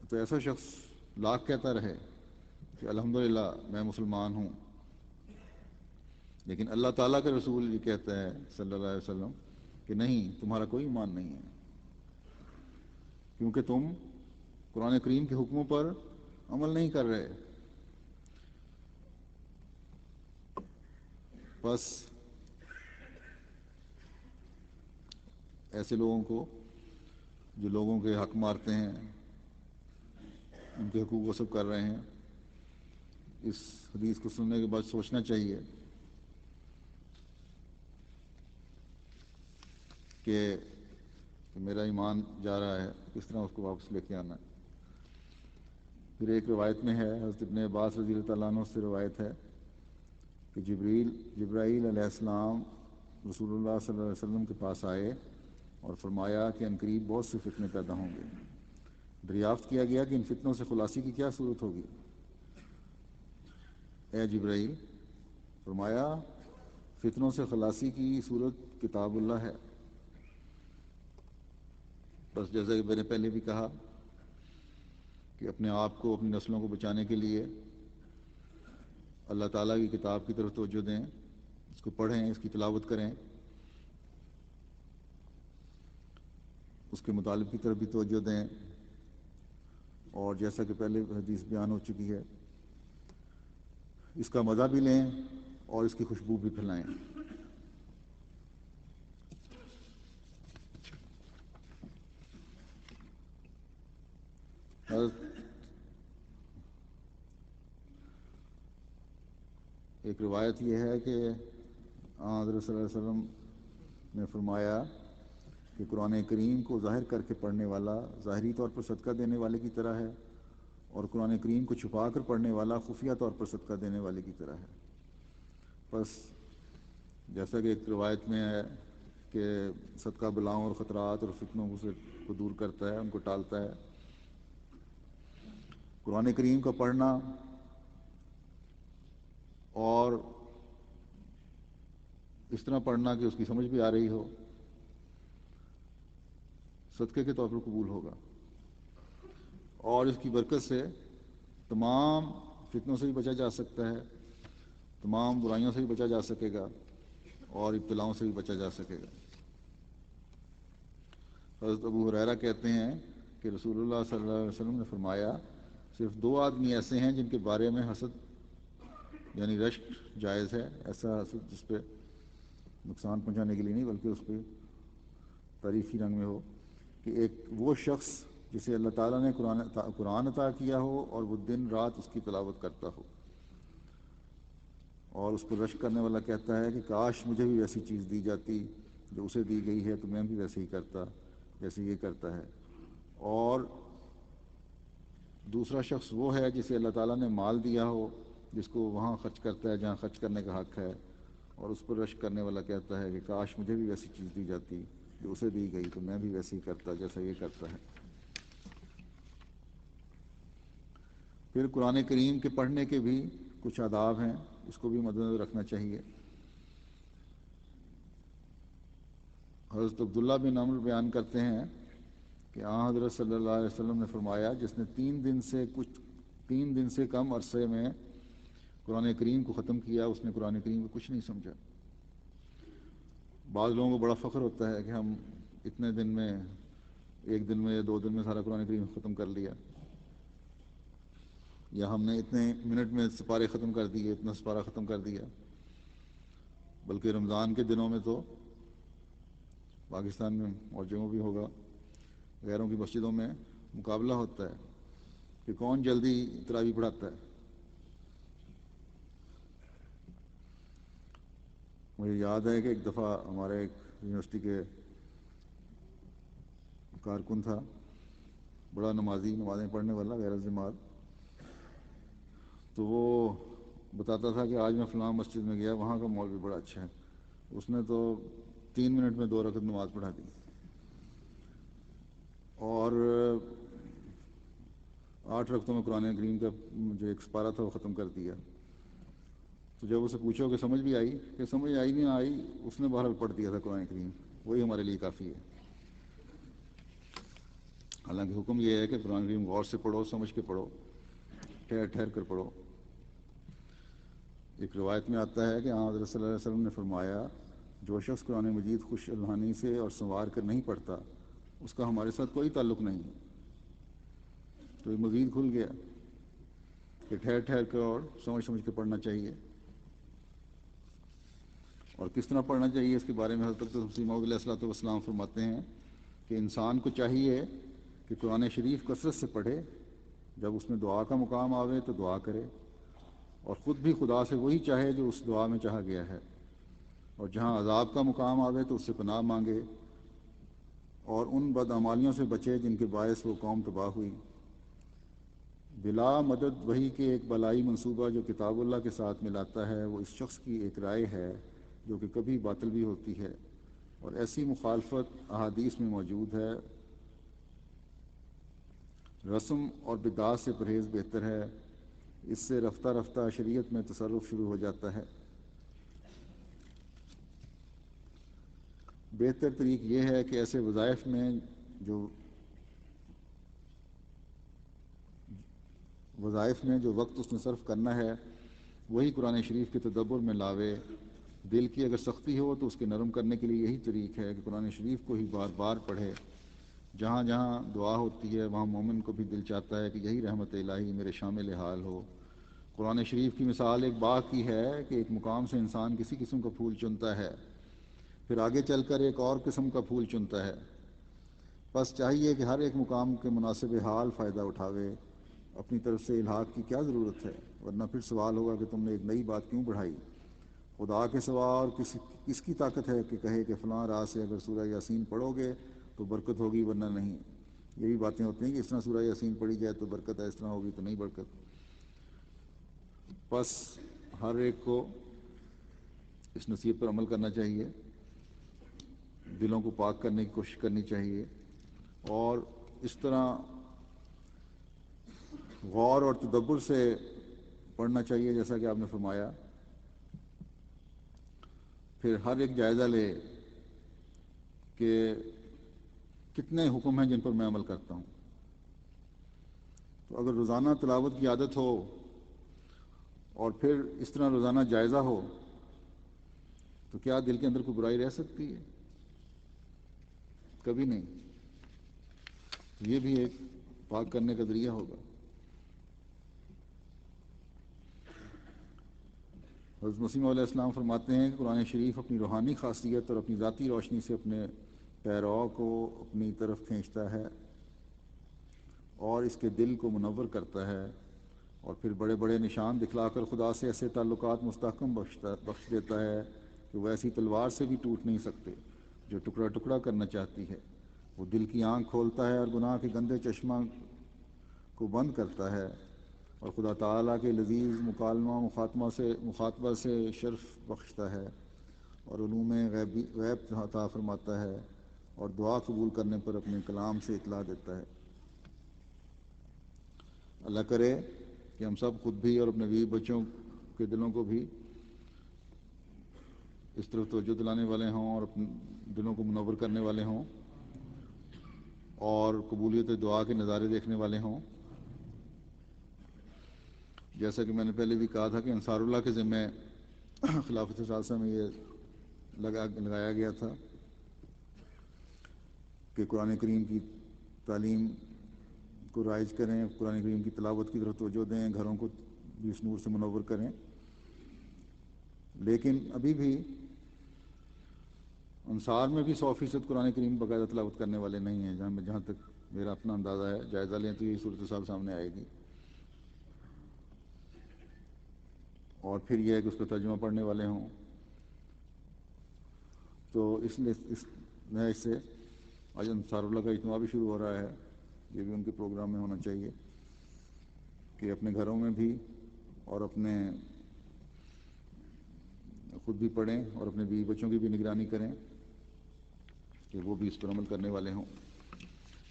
تو ایسا شخص لاکھ کہتا رہے کہ الحمدللہ میں مسلمان ہوں، لیکن اللہ تعالیٰ کا رسول یہ کہتا ہے صلی اللہ علیہ وسلم کہ نہیں، تمہارا کوئی ایمان نہیں ہے، کیونکہ تم قرآن کریم کے حکموں پر عمل نہیں کر رہے۔ بس ایسے لوگوں کو جو لوگوں کے حق مارتے ہیں، ان کے حقوق غصب کر رہے ہیں، اس حدیث کو سننے کے بعد سوچنا چاہیے کہ میرا ایمان جا رہا ہے، کس طرح اس کو واپس لے کے آنا ہے۔ پھر ایک روایت میں ہے، حضرت ابن عباس رضی اللہ تعالیٰ عنہ سے روایت ہے کہ جبرائیل علیہ السلام رسول اللہ صلی اللہ علیہ وسلم کے پاس آئے اور فرمایا کہ عنقریب بہت سے فتنے پیدا ہوں گے۔ دریافت کیا گیا کہ ان فتنوں سے خلاصی کی کیا صورت ہوگی؟ اے جبرائیل، فرمایا فتنوں سے خلاصی کی صورت کتاب اللہ ہے۔ بس جیسا کہ میں نے پہلے بھی کہا کہ اپنے آپ کو، اپنی نسلوں کو بچانے کے لیے اللہ تعالیٰ کی کتاب کی طرف توجہ دیں، اس کو پڑھیں، اس کی تلاوت کریں، اس کے مطالب کی طرف بھی توجہ دیں، اور جیسا کہ پہلے حدیث بیان ہو چکی ہے، اس کا مزہ بھی لیں اور اس کی خوشبو بھی پھیلائیں۔ ایک روایت یہ ہے کہ حضرت صلی اللہ علیہ وسلم نے فرمایا کہ قرآن کریم کو ظاہر کر کے پڑھنے والا ظاہری طور پر صدقہ دینے والے کی طرح ہے، اور قرآن کریم کو چھپا کر پڑھنے والا خفیہ طور پر صدقہ دینے والے کی طرح ہے۔ بس جیسا کہ ایک روایت میں ہے کہ صدقہ بلاؤں اور خطرات اور فتنوں کو دور کرتا ہے، ان کو ٹالتا ہے۔ قرآن کریم کا پڑھنا اور اس طرح پڑھنا کہ اس کی سمجھ بھی آ رہی ہو، صدقے کے طور پر قبول ہوگا، اور اس کی برکت سے تمام فتنوں سے بھی بچا جا سکتا ہے، تمام برائیوں سے بھی بچا جا سکے گا، اور ابتلاؤں سے بھی بچا جا سکے گا۔ حضرت ابو ہریرہ کہتے ہیں کہ رسول اللہ صلی اللہ علیہ وسلم نے فرمایا، صرف 2 آدمی ایسے ہیں جن کے بارے میں حسد یعنی رشک جائز ہے، ایسا حسد جس پہ نقصان پہنچانے کے لیے نہیں بلکہ اس پہ تعریفی رنگ میں ہو، کہ ایک وہ شخص جسے اللہ تعالیٰ نے قرآن عطا کیا ہو اور وہ دن رات اس کی تلاوت کرتا ہو، اور اس پر رشک کرنے والا کہتا ہے کہ کاش مجھے بھی ایسی چیز دی جاتی جو اسے دی گئی ہے تو میں بھی ویسے ہی کرتا جیسے یہ کرتا ہے. اور دوسرا شخص وہ ہے جسے اللہ تعالیٰ نے مال دیا ہو، جس کو وہاں خرچ کرتا ہے جہاں خرچ کرنے کا حق ہے، اور اس پر رشک کرنے والا کہتا ہے کہ کاش مجھے بھی ویسی چیز دی جاتی جو اسے دی گئی تو میں بھی ویسے ہی کرتا جیسا یہ کرتا ہے. پھر قرآن کریم کے پڑھنے کے بھی کچھ آداب ہیں، اس کو بھی مد نظر رکھنا چاہیے. حضرت عبداللہ بن عمر بیان کرتے ہیں کہ حضرت صلی اللہ علیہ وسلم نے فرمایا، جس نے 3 دن سے کم عرصے میں قرآن کریم کو ختم کیا، اس نے قرآن کریم کو کچھ نہیں سمجھا. بعض لوگوں کو بڑا فخر ہوتا ہے کہ ہم اتنے دن میں، 1 دن میں یا 2 دن میں سارا قرآن کریم ختم کر لیا، یا ہم نے اتنے منٹ میں سپارے ختم کر دیے، اتنا سپارہ ختم کر دیا. بلکہ رمضان کے دنوں میں تو پاکستان میں اور جگہوں بھی ہوگا، غیروں کی مسجدوں میں مقابلہ ہوتا ہے کہ کون جلدی تراویح پڑھاتا ہے. مجھے یاد ہے کہ ایک دفعہ ہمارے ایک یونیورسٹی کے کارکن تھا، بڑا نمازیں پڑھنے والا، غیر الجماعت. تو وہ بتاتا تھا کہ آج میں فلاں مسجد میں گیا، وہاں کا ماحول بھی بڑا اچھا ہے. اس نے تو 3 منٹ میں 2 رکعت نماز پڑھا دی، اور 8 رکعتوں میں قرآن کریم کا جو ایک سپارہ تھا وہ ختم کر دیا. تو جب اسے پوچھو کہ سمجھ بھی آئی، کہ سمجھ آئی نہیں آئی، اس نے بہرحال پڑھ دیا تھا قرآن کریم، وہی ہمارے لیے کافی ہے. حالانکہ حکم یہ ہے کہ قرآن کریم غور سے پڑھو، سمجھ کے پڑھو، ٹھہر ٹھہر کر پڑھو. ایک روایت میں آتا ہے کہ حضرت صلی اللہ علیہ وسلم نے فرمایا، جو شخص قرآن مجید خوش الحانی سے اور سنوار کر نہیں پڑھتا، اس کا ہمارے ساتھ کوئی تعلق نہیں. تو یہ مزید کھل گیا کہ ٹھہر ٹھہر کر اور سمجھ سمجھ کے پڑھنا چاہیے. اور کس طرح پڑھنا چاہیے اس کے بارے میں حضرت مسیح موعود علیہ الصلوۃ والسلام فرماتے ہیں کہ انسان کو چاہیے کہ قرآن شریف کثرت سے پڑھے، جب اس میں دعا کا مقام آوے تو دعا کرے، اور خود بھی خدا سے وہی چاہے جو اس دعا میں چاہا گیا ہے، اور جہاں عذاب کا مقام آوے تو اس سے پناہ مانگے، اور ان بدعمالیوں سے بچے جن کے باعث وہ قوم تباہ ہوئی. بلا مدد وحی کے ایک بلائی منصوبہ جو کتاب اللہ کے ساتھ ملاتا ہے، وہ اس شخص کی ایک رائے ہے جو کہ کبھی باطل بھی ہوتی ہے، اور ایسی مخالفت احادیث میں موجود ہے. رسم اور بدعات سے پرہیز بہتر ہے، اس سے رفتہ رفتہ شریعت میں تصرف شروع ہو جاتا ہے. بہتر طریق یہ ہے کہ ایسے وظائف میں جو وقت اس نے صرف کرنا ہے وہی قرآن شریف کے تدبر میں لاوے. دل کی اگر سختی ہو تو اس کے نرم کرنے کے لیے یہی طریق ہے کہ قرآن شریف کو ہی بار بار پڑھے. جہاں جہاں دعا ہوتی ہے وہاں مومن کو بھی دل چاہتا ہے کہ یہی رحمت الہی میرے شامل حال ہو. قرآن شریف کی مثال ایک باغ کی ہے کہ ایک مقام سے انسان کسی قسم کا پھول چنتا ہے، پھر آگے چل کر ایک اور قسم کا پھول چنتا ہے. بس چاہیے کہ ہر ایک مقام کے مناسب حال فائدہ اٹھاوے. اپنی طرف سے الحاق کی کیا ضرورت ہے؟ ورنہ پھر سوال ہوگا کہ تم نے ایک نئی بات کیوں بڑھائی؟ خدا کے سوا اور کس کی طاقت ہے کہ کہے کہ فلاں راہ سے اگر سورہ یاسین پڑھو گے تو برکت ہوگی ورنہ نہیں. یہی باتیں ہوتی ہیں کہ اس طرح سورہ یاسین پڑھی جائے تو برکت ہے، اس طرح ہوگی تو نہیں برکت. بس ہر ایک کو اس نصیحت پر عمل کرنا چاہیے، دلوں کو پاک کرنے کی کوشش کرنی چاہیے، اور اس طرح غور اور تدبر سے پڑھنا چاہیے جیسا کہ آپ نے فرمایا. پھر ہر ایک جائزہ لے کہ کتنے حکم ہیں جن پر میں عمل کرتا ہوں. تو اگر روزانہ تلاوت کی عادت ہو اور پھر اس طرح روزانہ جائزہ ہو تو کیا دل کے اندر کوئی برائی رہ سکتی ہے؟ کبھی نہیں. یہ بھی ایک پاک کرنے کا ذریعہ ہوگا. حضرت مسیح علیہ السلام فرماتے ہیں کہ قرآن شریف اپنی روحانی خاصیت اور اپنی ذاتی روشنی سے اپنے پیرو کو اپنی طرف کھینچتا ہے اور اس کے دل کو منور کرتا ہے، اور پھر بڑے بڑے نشان دکھلا کر خدا سے ایسے تعلقات مستحکم بخش دیتا ہے کہ وہ ایسی تلوار سے بھی ٹوٹ نہیں سکتے. جو ٹکڑا ٹکڑا کرنا چاہتی ہے۔ وہ دل کی آنکھ کھولتا ہے اور گناہ کے گندے چشمہ کو بند کرتا ہے، اور خدا تعالیٰ کے لذیذ مخاطبہ سے شرف بخشتا ہے، اور علوم غیب عطا فرماتا ہے، اور دعا قبول کرنے پر اپنے کلام سے اطلاع دیتا ہے۔ اللہ کرے کہ ہم سب خود بھی اور اپنے بیوی بچوں کے دلوں کو بھی اس طرف توجہ دلانے والے ہوں اور اپنے دلوں کو منور کرنے والے ہوں اور قبولیت دعا کے نظارے دیکھنے والے ہوں۔ جیسا کہ میں نے پہلے بھی کہا تھا کہ انصار اللہ کے ذمہ خلافت ثالثہ میں یہ لگایا گیا تھا کہ قرآن کریم کی تعلیم کو رائج کریں، قرآن کریم کی تلاوت کی طرف توجہ دیں، گھروں کو بھی اس نور سے منور کریں۔ لیکن ابھی بھی انصار میں بھی 100% قرآن کریم باقاعدہ تلاوت کرنے والے نہیں ہیں، جہاں تک میرا اپنا اندازہ ہے۔ جائزہ لیں تو یہ صورتحال سامنے آئے گی، اور پھر یہ ہے کہ اس کا ترجمہ پڑھنے والے ہوں۔ تو اس لیے سے آج انصار اللہ کا اجتماع بھی شروع ہو رہا ہے، یہ بھی ان کے پروگرام میں ہونا چاہیے کہ اپنے گھروں میں بھی اور اپنے خود بھی پڑھیں اور اپنے بیوی بچوں کی بھی نگرانی کریں کہ وہ بھی اس پر عمل کرنے والے ہوں۔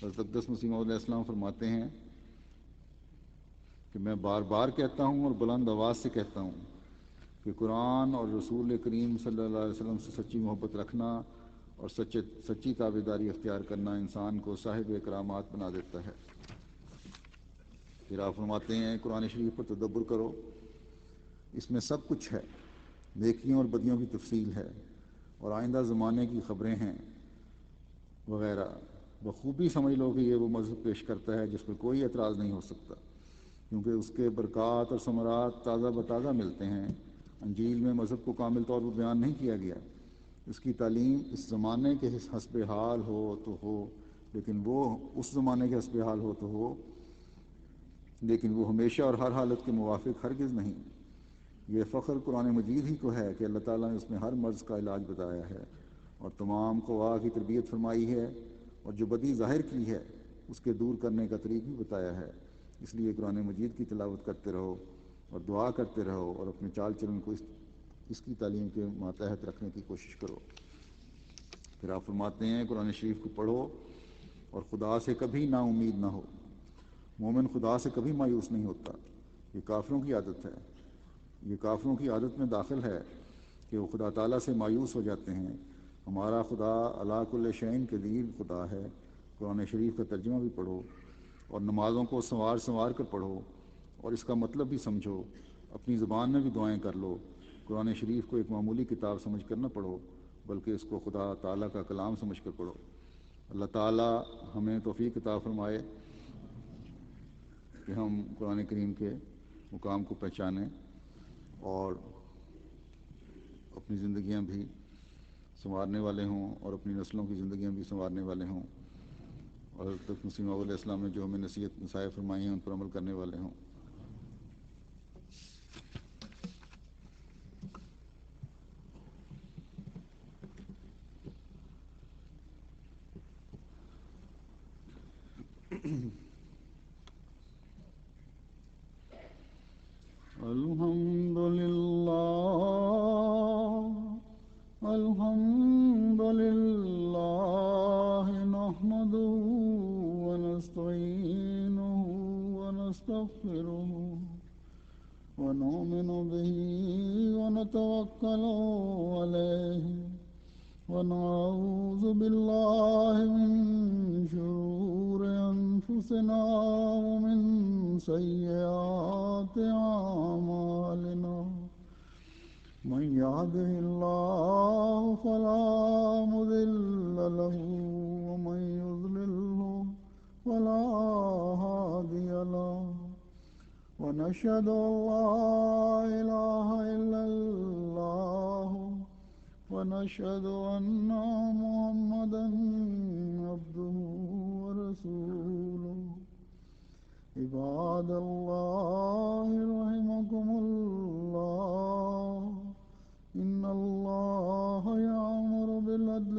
حضرت اقدس مسیح موعود علیہ السلام فرماتے ہیں کہ میں بار بار کہتا ہوں اور بلند آواز سے کہتا ہوں کہ قرآن اور رسول کریم صلی اللہ علیہ وسلم سے سچی محبت رکھنا اور سچی تابعداری اختیار کرنا انسان کو صاحب کرامات بنا دیتا ہے۔ پھر آپ فرماتے ہیں قرآن شریف پر تدبر کرو، اس میں سب کچھ ہے، نیکیوں اور بدیوں کی تفصیل ہے، اور آئندہ زمانے کی خبریں ہیں وغیرہ۔ بخوبی سمجھ لو کہ یہ وہ مذہب پیش کرتا ہے جس پر کوئی اعتراض نہیں ہو سکتا، کیونکہ اس کے برکات اور ثمرات تازہ بتازہ ملتے ہیں۔ انجیل میں مذہب کو کامل طور پر بیان نہیں کیا گیا، اس کی تعلیم اس زمانے کے حسب حال ہو تو ہو، لیکن وہ اس زمانے کے حسب حال ہو تو ہو، لیکن وہ ہمیشہ اور ہر حالت کے موافق ہرگز نہیں۔ یہ فخر قرآن مجید ہی کو ہے کہ اللہ تعالیٰ نے اس میں ہر مرض کا علاج بتایا ہے اور تمام قوا کی تربیت فرمائی ہے، اور جو بدی ظاہر کی ہے اس کے دور کرنے کا طریق بھی بتایا ہے۔ اس لیے قرآن مجید کی تلاوت کرتے رہو اور دعا کرتے رہو، اور اپنے چال چلن کو اس کی تعلیم کے ماتحت رکھنے کی کوشش کرو۔ پھر آپ فرماتے ہیں قرآن شریف کو پڑھو اور خدا سے کبھی نا امید نہ ہو۔ مومن خدا سے کبھی مایوس نہیں ہوتا، یہ کافروں کی عادت ہے۔ یہ کافروں کی عادت میں داخل ہے کہ وہ خدا تعالیٰ سے مایوس ہو جاتے ہیں۔ ہمارا خدا علی کل شیء قدیر خدا ہے۔ قرآن شریف کا ترجمہ بھی پڑھو اور نمازوں کو سنوار کر پڑھو اور اس کا مطلب بھی سمجھو، اپنی زبان میں بھی دعائیں کر لو۔ قرآن شریف کو ایک معمولی کتاب سمجھ کر نہ پڑھو، بلکہ اس کو خدا تعالیٰ کا کلام سمجھ کر پڑھو۔ اللہ تعالیٰ ہمیں توفیق عطا فرمائے کہ ہم قرآن کریم کے مقام کو پہچانیں اور اپنی زندگیاں بھی سنوارنے والے ہوں اور اپنی نسلوں کی زندگیاں بھی سنوارنے والے ہوں، اور حضرت مسیح موعود علیہ السلام نے جو ہمیں نصائح فرمائی ہیں ان پر عمل کرنے والے ہوں۔ الحمد للہ نحمده ونستعینه ونستغفره ونؤمن به ونتوکل علیہ ونعوذ باللہ من شرور انفسنا ومن سیئات اعمالنا، من يهده الله فلا مضل له ومن يضلله فلا هادي له، ونشهد أن لا إله إلا الله ونشهد أن محمدا عبده ورسوله۔ عباد الله رحمكم الله، إن الله يأمر بالعدل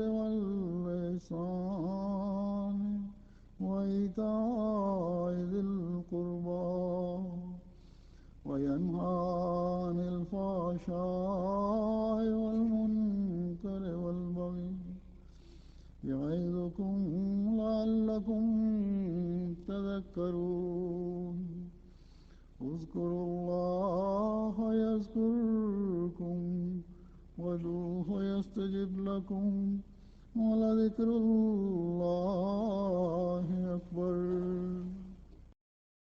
وإيتاء ذي القربى وينهى عن الفحشاء والمنكر والبغي يعظكم لعلكم تذكرون اذكروا الله يذكركم وادعوه يستجب لكم ولذكر الله